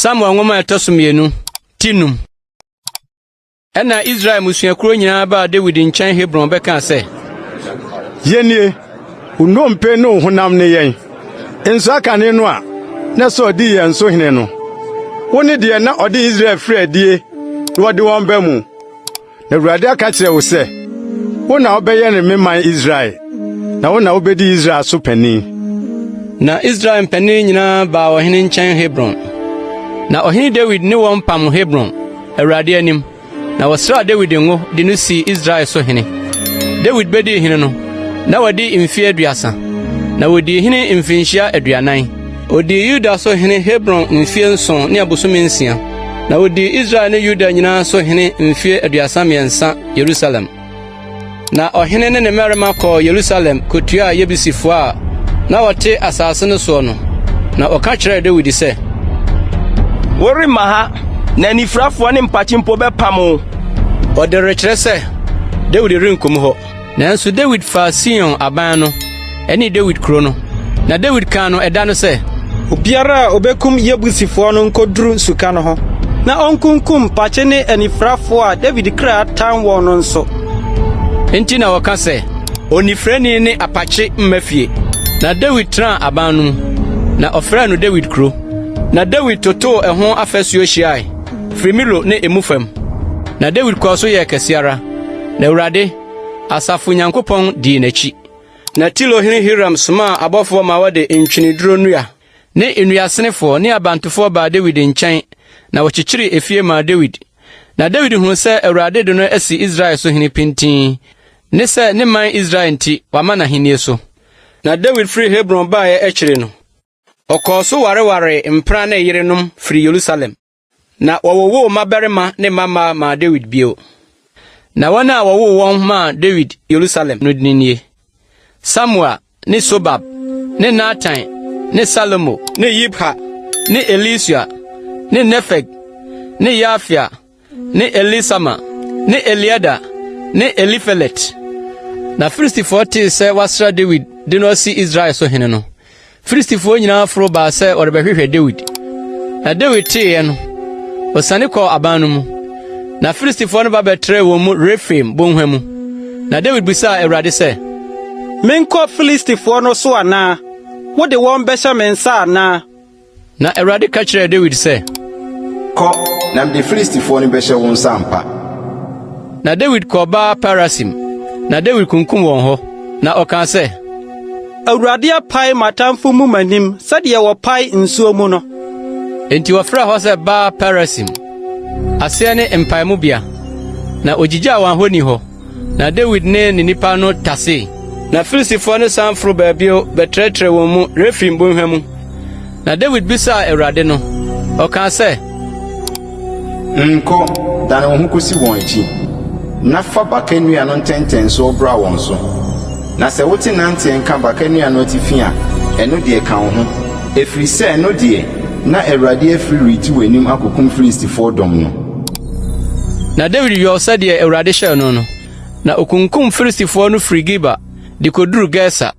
Samuel ngoma etosumienu tinum. Ena Israel musuakuro nyina ba David nkyɛn Hebron bɛka sɛ Yenie unompe no honam ne yen enso akane no a na so odi yen so hene no woni de na odi Israel frɛ die na odi wɔn ba mu na Awurade aka kyerɛ wo sɛ wo na obɛyɛ ne meman Israel na wo na obedi Israel so pani. Na Israel pani nyina ba ɔhene nkyɛn Hebron. Na ɔhene David ne wɔn pam Hebron Awurade anim. Na wɔsra David ngo de no si Israel so hene. David bedi hene no na wadi mfie aduasa. Na wadi hene mfinhyia aduanan. Odi Yuda so hene Hebron mfie nson ne abosome nsia. Na wadi Israel ne Yuda nyina so hene mfie aduasa miɛnsa Jerusalem. Na ɔhene ne ne mmarima kɔ Jerusalem kotua Yebusifo a na wɔte asase no so no. Na ɔka kyerɛ David sɛ Wori maha na nifrafo ne mpachimpo bɛpamo. Ɔde rekyerɛ sɛ David renkom hɔ. Nanso David fa Sion aban no ɛne David kuro no. Na David kan no ɛda no sɛ obiara a obekum Yebusifo no nkoduru suka no ho. Na onkunkum pache ne anifrafo a David kra tan wɔ no nso. Enti na wɔka sɛ onifrani ne apache mmafie. Na David tran aban no na ɔfrɛ no David kuro. Na David toto ɛho afasuo hyiae Frimilo ne emufam. Na David kɔ so yɛ kɛseara. Na Awurade asafo Nyankopɔn di n'akyi. Na Tilo hene Hiram soma abɔfo ma wɔde ntweneduro nnua ne nnuasenefo ne abantofo ba David nkyɛn na wɔkyekyere efie ma David. Na David hu sɛ Awurade de no asi Israel so hene pintin ne sɛ ne man Israel nti wama na henie so. Na David firi Hebron baeɛ akyire no ɔkɔɔ so wareware mpra ne yerenom firi Jerusalem. Na wɔwɔwɔ mabarima ne mama ma David bio. Na wɔn a wɔwɔ wɔn ma David Jerusalem no dinie Samuel ne Sobab ne Nathan ne Salomo ne Yibha ne Elisua ne Nefeg ne Yafia ne Elisama ne Eliada ne Elifelet. Na Filistifo te sɛ wasra David de no si Israel so hene no. Filistifo nyina foro ba sɛ ɔrebɛhwehwɛ David. Na David teeɛ no ɔsane kɔ aban no mu. Na Filistifo no ba bɛtrɛ wɔ mu Refraim bonhwa mu. Na David bisaa Awurade sɛ menkɔ Filistifo no so ana wode wɔn bɛhyɛ me nsa ana. Na Awurade ka kyerɛ David sɛ kɔ na mede Filistifo no bɛhyɛ wo nsa ampa. Na David kɔ ba Parasim. Na David kunkum wɔn hɔ. Na ɔka sɛ Awurade apae matamfo mu manim sɛdeɛ wɔpae nsuo mu no. Enti wɔfrɛ hɔ sɛ ba Parasim. Aseɛ ne mpaemubea. Na ogyigya wɔn ahoni hɔ. Na David ne nipa no tase. Na Filistifo no san foro baabio bɛtrɛtrɛ wɔn mu Refraim bonhwa mu. Na David bisaa Awurade no. Ɔka sɛ nkɔ dane wo ho kosi wɔn akyi na fa bakanua no ntɛntɛn so bra wɔn so. Na sɛ wote nante nka bakanua no atifi a ɛno deɛ ka wo ho ɛfiri sɛ ɛno deɛ na Awurade afiri riti w'anim akokum Filistifo dɔm no. Na David yɔ sɛdeɛ Awurade hyɛ no no. Na okunkum Filistifo no firi Giba de koduru Gesa.